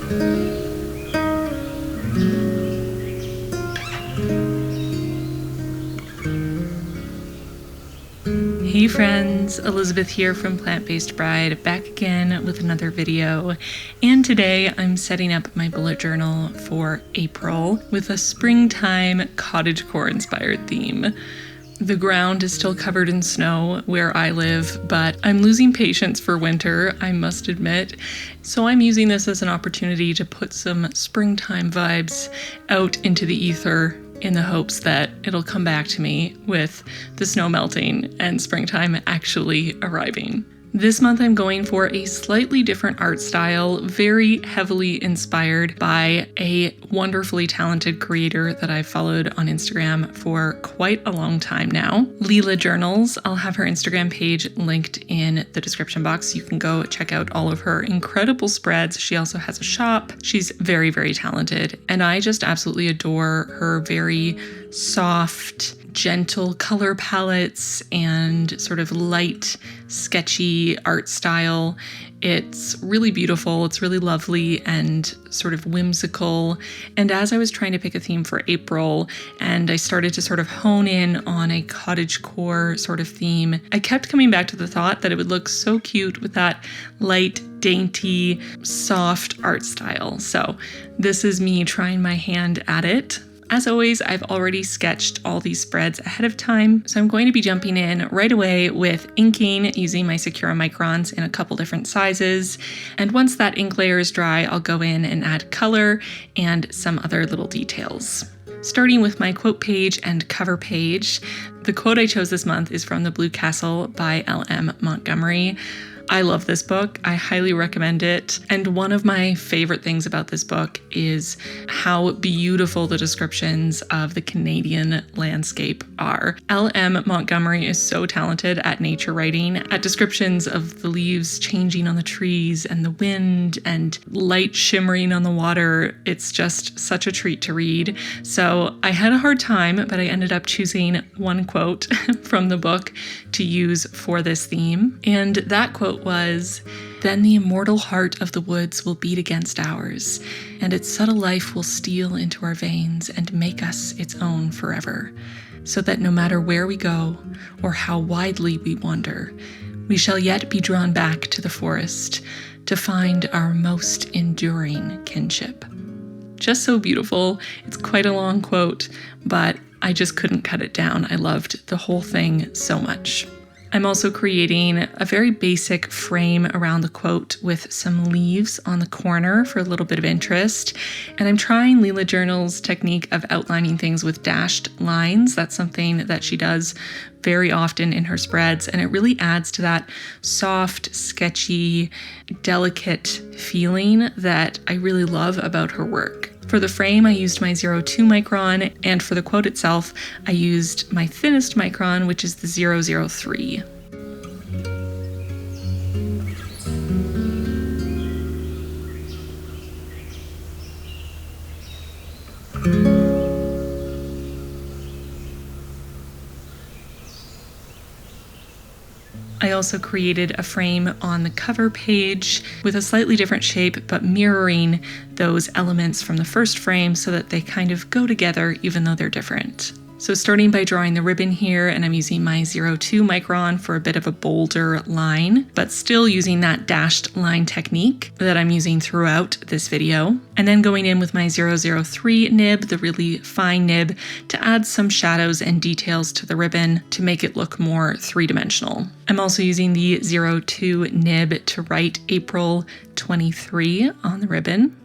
Hey friends, Elizabeth here from Plant-Based Bride, back again with another video. And today I'm setting up my bullet journal for April with a springtime cottagecore inspired theme. The ground is still covered in snow where I live, but I'm losing patience for winter, I must admit. So I'm using this as an opportunity to put some springtime vibes out into the ether in the hopes that it'll come back to me with the snow melting and springtime actually arriving. This month I'm going for a slightly different art style, very heavily inspired by a wonderfully talented creator that I've followed on Instagram for quite a long time now. Leela Journals. I'll have her Instagram page linked in the description box. You can go check out all of her incredible spreads. She also has a shop. She's very, very talented. And I just absolutely adore her very soft, gentle color palettes and sort of light, sketchy art style. It's really beautiful, it's really lovely and sort of whimsical. And as I was trying to pick a theme for April and I started to sort of hone in on a cottagecore sort of theme, I kept coming back to the thought that it would look so cute with that light, dainty, soft art style. So this is me trying my hand at it. As always, I've already sketched all these spreads ahead of time, so I'm going to be jumping in right away with inking using my Secura Microns in a couple different sizes. And once that ink layer is dry, I'll go in and add color and some other little details. Starting with my quote page and cover page, the quote I chose this month is from The Blue Castle by L.M. Montgomery. I love this book. I highly recommend it. And one of my favorite things about this book is how beautiful the descriptions of the Canadian landscape are. L.M. Montgomery is so talented at nature writing, at descriptions of the leaves changing on the trees and the wind and light shimmering on the water. It's just such a treat to read. So I had a hard time, but I ended up choosing one quote from the book to use for this theme. And that quote was, "Then the immortal heart of the woods will beat against ours, and its subtle life will steal into our veins and make us its own forever, so that no matter where we go or how widely we wander, we shall yet be drawn back to the forest to find our most enduring kinship." Just so beautiful. It's quite a long quote, but I just couldn't cut it down. I loved the whole thing so much. I'm also creating a very basic frame around the quote with some leaves on the corner for a little bit of interest. And I'm trying Leela Journal's technique of outlining things with dashed lines. That's something that she does very often in her spreads, and it really adds to that soft, sketchy, delicate feeling that I really love about her work. For the frame, I used my 02 micron, and for the quote itself, I used my thinnest micron, which is the 003. I also created a frame on the cover page with a slightly different shape, but mirroring those elements from the first frame so that they kind of go together even though they're different. So starting by drawing the ribbon here, and I'm using my 02 micron for a bit of a bolder line, but still using that dashed line technique that I'm using throughout this video. And then going in with my 003 nib, the really fine nib, to add some shadows and details to the ribbon to make it look more three-dimensional. I'm also using the 02 nib to write April 23 on the ribbon.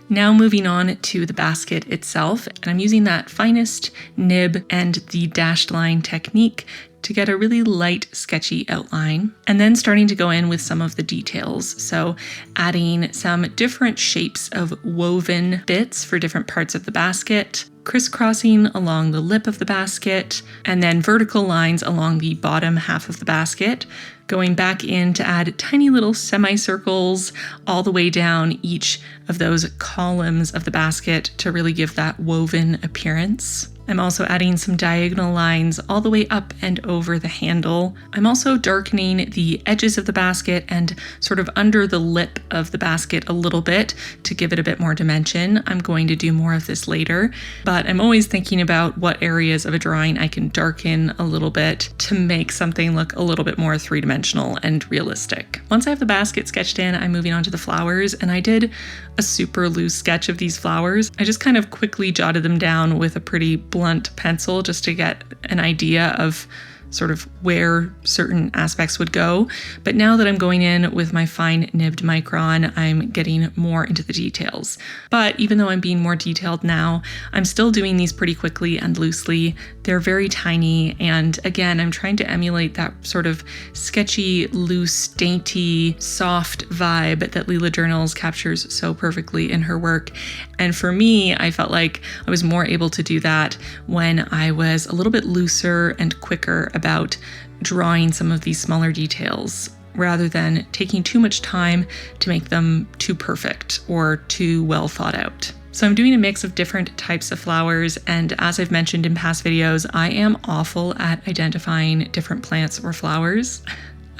Now moving on to the basket itself, and I'm using that finest nib and the dashed line technique to get a really light, sketchy outline, and then starting to go in with some of the details. So adding some different shapes of woven bits for different parts of the basket, crisscrossing along the lip of the basket, and then vertical lines along the bottom half of the basket, going back in to add tiny little semicircles all the way down each of those columns of the basket to really give that woven appearance. I'm also adding some diagonal lines all the way up and over the handle. I'm also darkening the edges of the basket and sort of under the lip of the basket a little bit to give it a bit more dimension. I'm going to do more of this later, but I'm always thinking about what areas of a drawing I can darken a little bit to make something look a little bit more three-dimensional and realistic. Once I have the basket sketched in, I'm moving on to the flowers, and I did a super loose sketch of these flowers. I just kind of quickly jotted them down with a pretty blunt pencil just to get an idea of sort of where certain aspects would go. But now that I'm going in with my fine nibbed micron, I'm getting more into the details. But even though I'm being more detailed now, I'm still doing these pretty quickly and loosely. They're very tiny, and again, I'm trying to emulate that sort of sketchy, loose, dainty, soft vibe that Leela Journals captures so perfectly in her work. And for me, I felt like I was more able to do that when I was a little bit looser and quicker about drawing some of these smaller details, rather than taking too much time to make them too perfect or too well thought out. So I'm doing a mix of different types of flowers, and as I've mentioned in past videos, I am awful at identifying different plants or flowers.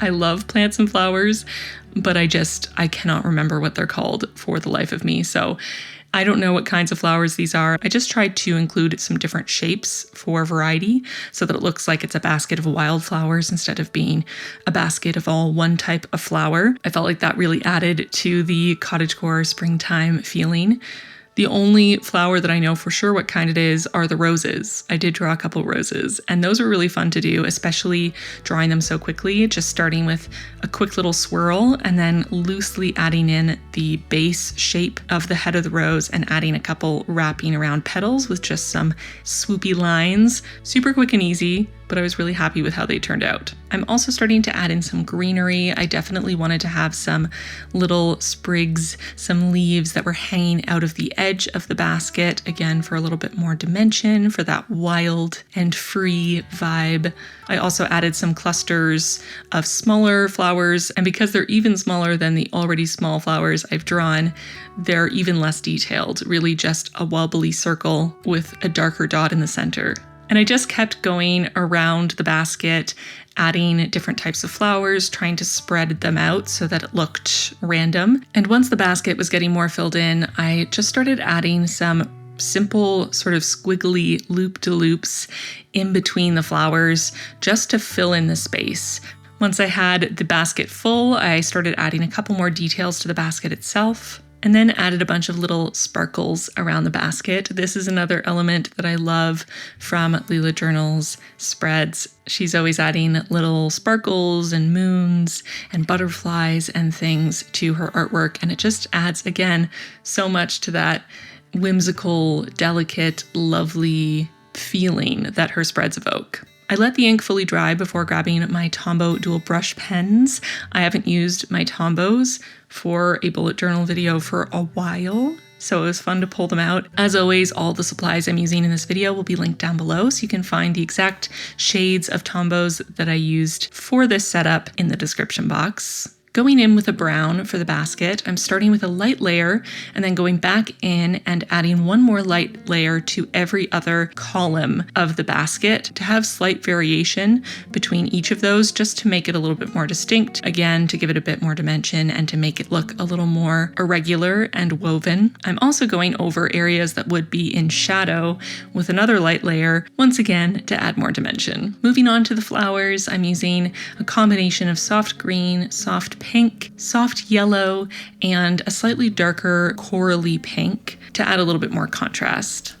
I love plants and flowers, but I cannot remember what they're called for the life of me. So I don't know what kinds of flowers these are. I just tried to include some different shapes for variety so that it looks like it's a basket of wildflowers instead of being a basket of all one type of flower. I felt like that really added to the cottagecore springtime feeling. The only flower that I know for sure what kind it is are the roses. I did draw a couple roses, and those are really fun to do, especially drawing them so quickly, just starting with a quick little swirl and then loosely adding in the base shape of the head of the rose and adding a couple wrapping around petals with just some swoopy lines. Super quick and easy, but I was really happy with how they turned out. I'm also starting to add in some greenery. I definitely wanted to have some little sprigs, some leaves that were hanging out of the edge of the basket, again, for a little bit more dimension, for that wild and free vibe. I also added some clusters of smaller flowers, and because they're even smaller than the already small flowers I've drawn, they're even less detailed, really just a wobbly circle with a darker dot in the center. And I just kept going around the basket, adding different types of flowers, trying to spread them out so that it looked random. And once the basket was getting more filled in, I just started adding some simple sort of squiggly loop-de-loops in between the flowers just to fill in the space. Once I had the basket full, I started adding a couple more details to the basket itself, and then added a bunch of little sparkles around the basket. This is another element that I love from Leela Journals spreads. She's always adding little sparkles and moons and butterflies and things to her artwork, and it just adds, again, so much to that whimsical, delicate, lovely feeling that her spreads evoke. I let the ink fully dry before grabbing my Tombow dual brush pens. I haven't used my Tombows for a bullet journal video for a while, so it was fun to pull them out. As always, all the supplies I'm using in this video will be linked down below, so you can find the exact shades of Tombows that I used for this setup in the description box. Going in with a brown for the basket, I'm starting with a light layer and then going back in and adding one more light layer to every other column of the basket to have slight variation between each of those, just to make it a little bit more distinct, again, to give it a bit more dimension and to make it look a little more irregular and woven. I'm also going over areas that would be in shadow with another light layer, once again, to add more dimension. Moving on to the flowers, I'm using a combination of soft green, soft pink, soft yellow, and a slightly darker corally pink to add a little bit more contrast.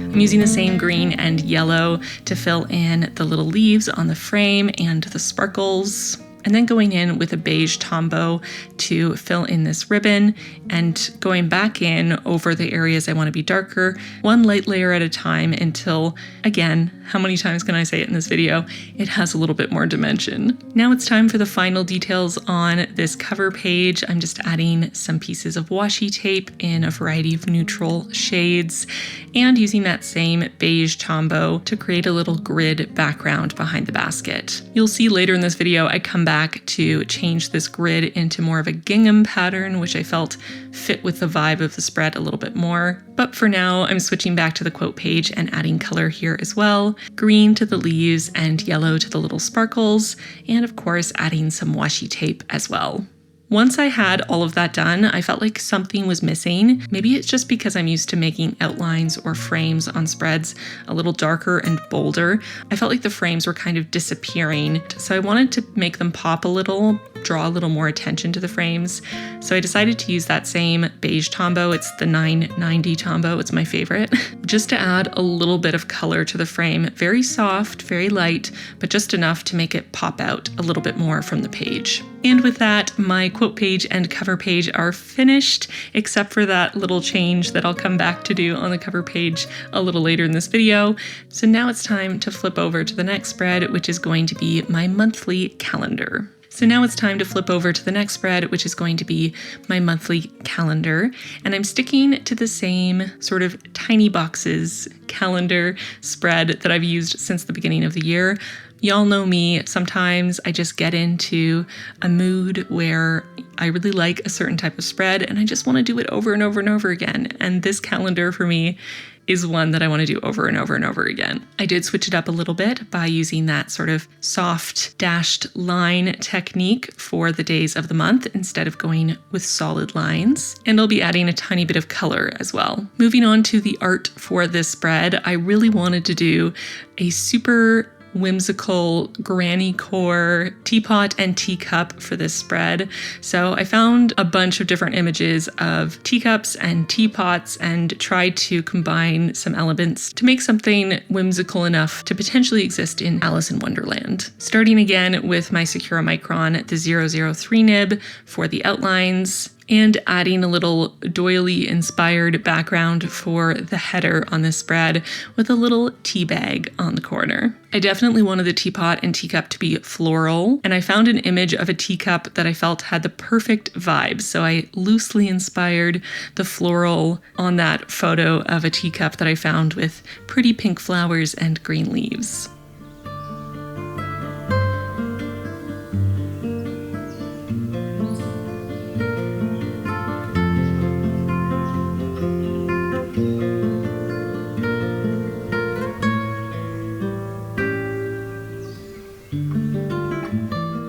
I'm using the same green and yellow to fill in the little leaves on the frame and the sparkles. and then going in with a beige Tombow to fill in this ribbon and going back in over the areas I want to be darker, one light layer at a time until, again, how many times can I say it in this video? It has a little bit more dimension. Now it's time for the final details on this cover page. I'm just adding some pieces of washi tape in a variety of neutral shades and using that same beige Tombow to create a little grid background behind the basket. You'll see later in this video I come back to change this grid into more of a gingham pattern, which I felt fit with the vibe of the spread a little bit more. But for now, I'm switching back to the quote page and adding color here as well. Green to the leaves and yellow to the little sparkles, and of course adding some washi tape as well. Once I had all of that done, I felt like something was missing. Maybe it's just because I'm used to making outlines or frames on spreads a little darker and bolder. I felt like the frames were kind of disappearing, so I wanted to make them pop a little, draw a little more attention to the frames. So I decided to use that same beige Tombow. It's the 990 Tombow, it's my favorite, just to add a little bit of color to the frame. Very soft, very light, but just enough to make it pop out a little bit more from the page. And with that, my quote page and cover page are finished, except for that little change that I'll come back to do on the cover page a little later in this video. So now it's time to flip over to the next spread, which is going to be my monthly calendar. And I'm sticking to the same sort of tiny boxes calendar spread that I've used since the beginning of the year. Y'all know me, sometimes I just get into a mood where I really like a certain type of spread and I just want to do it over and over and over again. And this calendar for me is one that I want to do over and over and over again. I did switch it up a little bit by using that sort of soft dashed line technique for the days of the month instead of going with solid lines. And I'll be adding a tiny bit of color as well. Moving on to the art for this spread, I really wanted to do a super whimsical granny core teapot and teacup for this spread. So I found a bunch of different images of teacups and teapots and tried to combine some elements to make something whimsical enough to potentially exist in Alice in Wonderland. Starting again with my Sakura Micron, the 003 nib for the outlines, and adding a little doily inspired background for the header on this spread with a little tea bag on the corner. I definitely wanted the teapot and teacup to be floral, and I found an image of a teacup that I felt had the perfect vibe, so I loosely inspired the floral on that photo of a teacup that I found with pretty pink flowers and green leaves.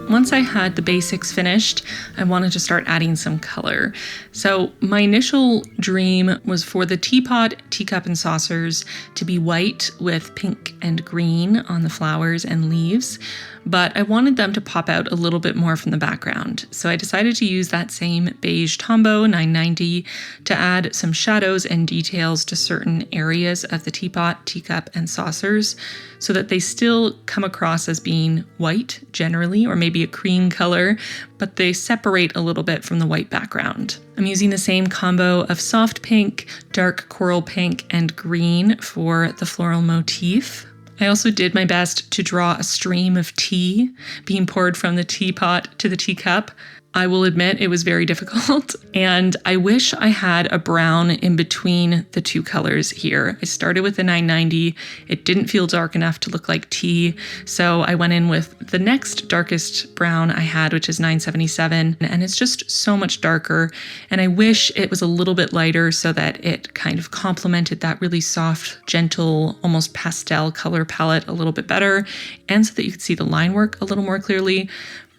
Once I had the basics finished, I wanted to start adding some color. So my initial dream was for the teapot, teacup, and saucers to be white with pink and green on the flowers and leaves, but I wanted them to pop out a little bit more from the background. So I decided to use that same beige Tombow 990 to add some shadows and details to certain areas of the teapot, teacup, and saucers so that they still come across as being white generally, or maybe a cream color, but they separate a little bit from the white background. I'm using the same combo of soft pink, dark coral pink, and green for the floral motif. I also did my best to draw a stream of tea being poured from the teapot to the teacup. I will admit it was very difficult, and I wish I had a brown in between the two colors here. I started with the 990. It didn't feel dark enough to look like tea, so I went in with the next darkest brown I had, which is 977, and it's just so much darker, and I wish it was a little bit lighter so that it kind of complemented that really soft, gentle, almost pastel color palette a little bit better, and so that you could see the line work a little more clearly.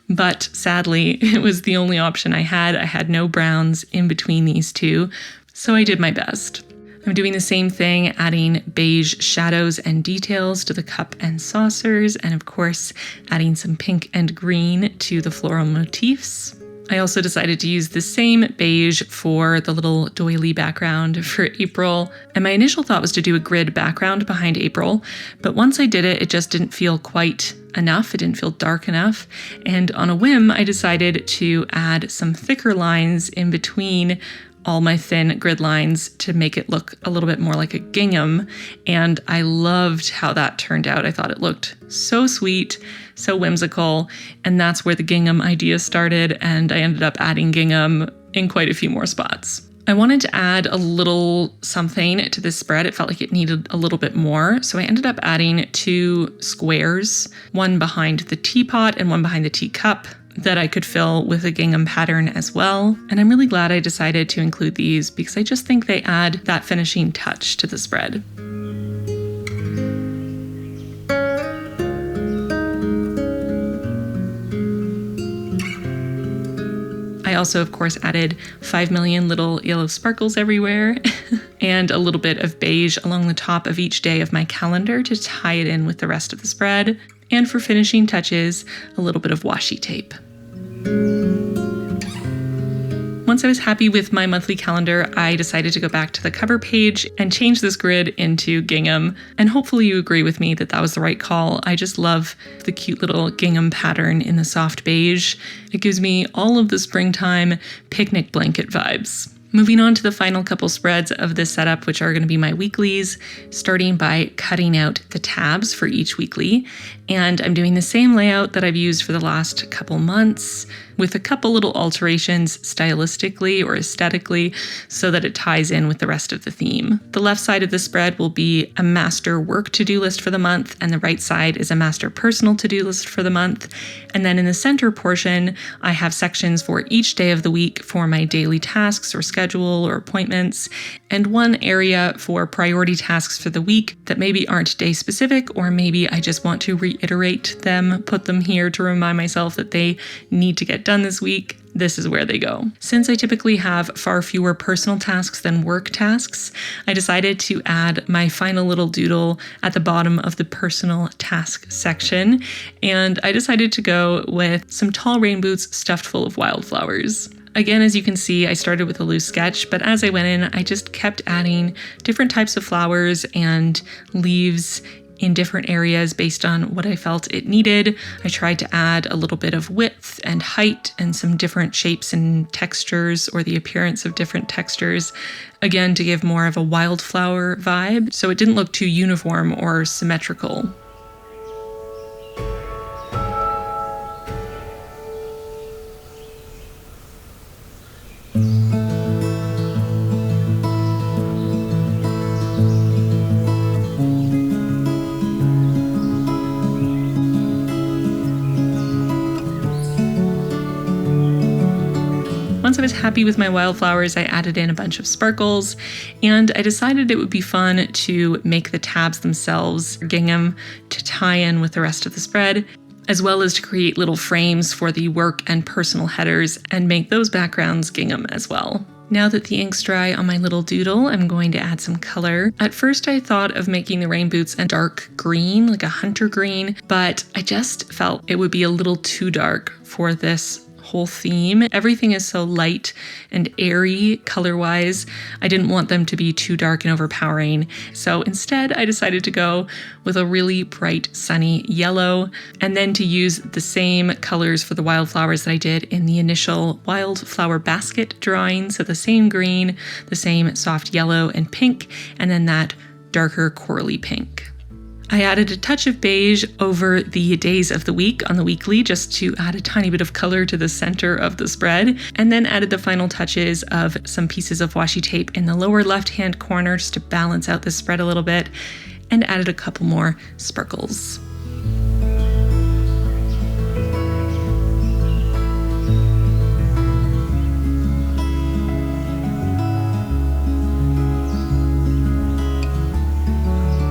But sadly, it was the only option I had. I had no browns in between these two, so I did my best. I'm doing the same thing, adding beige shadows and details to the cup and saucers, and of course, adding some pink and green to the floral motifs. I also decided to use the same beige for the little doily background for April. And my initial thought was to do a grid background behind April, but once I did it, it just didn't feel quite enough. It didn't feel dark enough. And on a whim, I decided to add some thicker lines in between all my thin grid lines to make it look a little bit more like a gingham. And I loved how that turned out. I thought it looked so sweet, so whimsical. And that's where the gingham idea started. And I ended up adding gingham in quite a few more spots. I wanted to add a little something to this spread. It felt like it needed a little bit more. So I ended up adding 2 squares, one behind the teapot and one behind the teacup, that I could fill with a gingham pattern as well. And I'm really glad I decided to include these because I just think they add that finishing touch to the spread. I also, of course, added 5 million little yellow sparkles everywhere and a little bit of beige along the top of each day of my calendar to tie it in with the rest of the spread. And for finishing touches, a little bit of washi tape. Once I was happy with my monthly calendar, I decided to go back to the cover page and change this grid into gingham. And hopefully you agree with me that that was the right call. I just love the cute little gingham pattern in the soft beige. It gives me all of the springtime picnic blanket vibes. Moving on to the final couple spreads of this setup, which are going to be my weeklies, starting by cutting out the tabs for each weekly. And I'm doing the same layout that I've used for the last couple months, with a couple little alterations stylistically or aesthetically so that it ties in with the rest of the theme. The left side of the spread will be a master work to-do list for the month, and the right side is a master personal to-do list for the month. And then in the center portion, I have sections for each day of the week for my daily tasks or schedule or appointments, and one area for priority tasks for the week that maybe aren't day specific, or maybe I just want to reiterate them, put them here to remind myself that they need to get done this week. This is where they go. Since I typically have far fewer personal tasks than work tasks, I decided to add my final little doodle at the bottom of the personal task section, and I decided to go with some tall rain boots stuffed full of wildflowers. Again, as you can see, I started with a loose sketch, but as I went in, I just kept adding different types of flowers and leaves in different areas based on what I felt it needed. I tried to add a little bit of width and height and some different shapes and textures, or the appearance of different textures, again, to give more of a wildflower vibe, so it didn't look too uniform or symmetrical. Once I was happy with my wildflowers, I added in a bunch of sparkles, and I decided it would be fun to make the tabs themselves gingham to tie in with the rest of the spread, as well as to create little frames for the work and personal headers and make those backgrounds gingham as well. Now that the ink's dry on my little doodle, I'm going to add some color. At first I thought of making the rain boots a dark green, like a hunter green, but I just felt it would be a little too dark for this whole theme. Everything is so light and airy color-wise. I didn't want them to be too dark and overpowering. So instead, I decided to go with a really bright, sunny yellow, and then to use the same colors for the wildflowers that I did in the initial wildflower basket drawing. So the same green, the same soft yellow and pink, and then that darker corally pink. I added a touch of beige over the days of the week on the weekly just to add a tiny bit of color to the center of the spread, and then added the final touches of some pieces of washi tape in the lower left-hand corner just to balance out the spread a little bit, and added a couple more sparkles.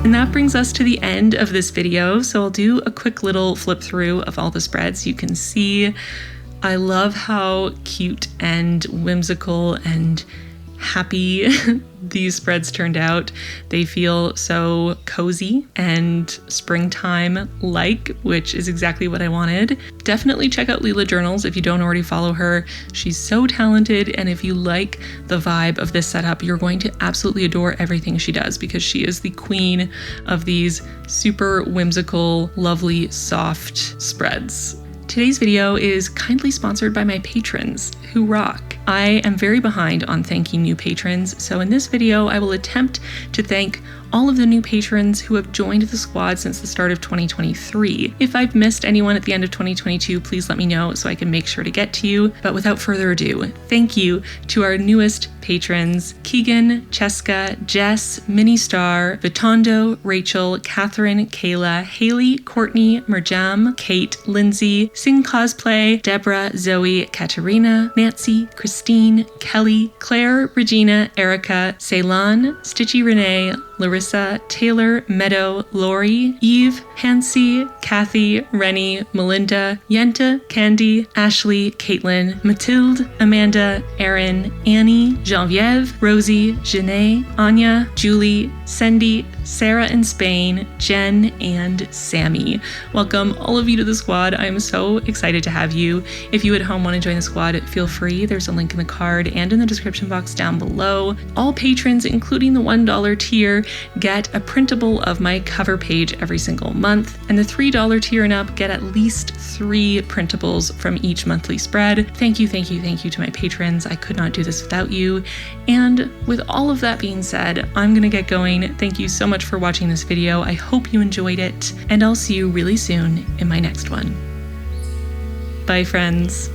And that brings us to the end of this video. So I'll do a quick little flip through of all the spreads. You can see I love how cute and whimsical and happy these spreads turned out. They feel so cozy and springtime-like, which is exactly what I wanted. Definitely check out Leela Journals if you don't already follow her. She's so talented, and if you like the vibe of this setup, you're going to absolutely adore everything she does because she is the queen of these super whimsical, lovely, soft spreads. Today's video is kindly sponsored by my patrons, who rock. I am very behind on thanking new patrons, so in this video I will attempt to thank all of the new patrons who have joined the squad since the start of 2023. If I've missed anyone at the end of 2022, please let me know so I can make sure to get to you. But without further ado, thank you to our newest patrons: Keegan, Cheska, Jess, Ministar, Vitondo, Rachel, Catherine, Kayla, Haley, Courtney, Merjam, Kate, Lindsay, Sing Cosplay, Deborah, Zoe, Katerina, Nancy, Christine, Kelly, Claire, Regina, Erica, Ceylon, Stitchy Renee, Larissa, Taylor, Meadow, Lori, Eve, Hansi, Kathy, Rennie, Melinda, Yenta, Candy, Ashley, Caitlin, Mathilde, Amanda, Erin, Annie, Genevieve, Rosie, Janae, Anya, Julie, Cindy, Sarah in Spain, Jen, and Sammy. Welcome all of you to the squad. I'm so excited to have you. If you at home want to join the squad, feel free. There's a link in the card and in the description box down below. All patrons, including the $1 tier, get a printable of my cover page every single month, and the $3 tier and up get at least 3 printables from each monthly spread. Thank you to my patrons. I could not do this without you. And with all of that being said, I'm gonna get going. Thank you so much for watching this video. I hope you enjoyed it, and I'll see you really soon in my next one. Bye, friends.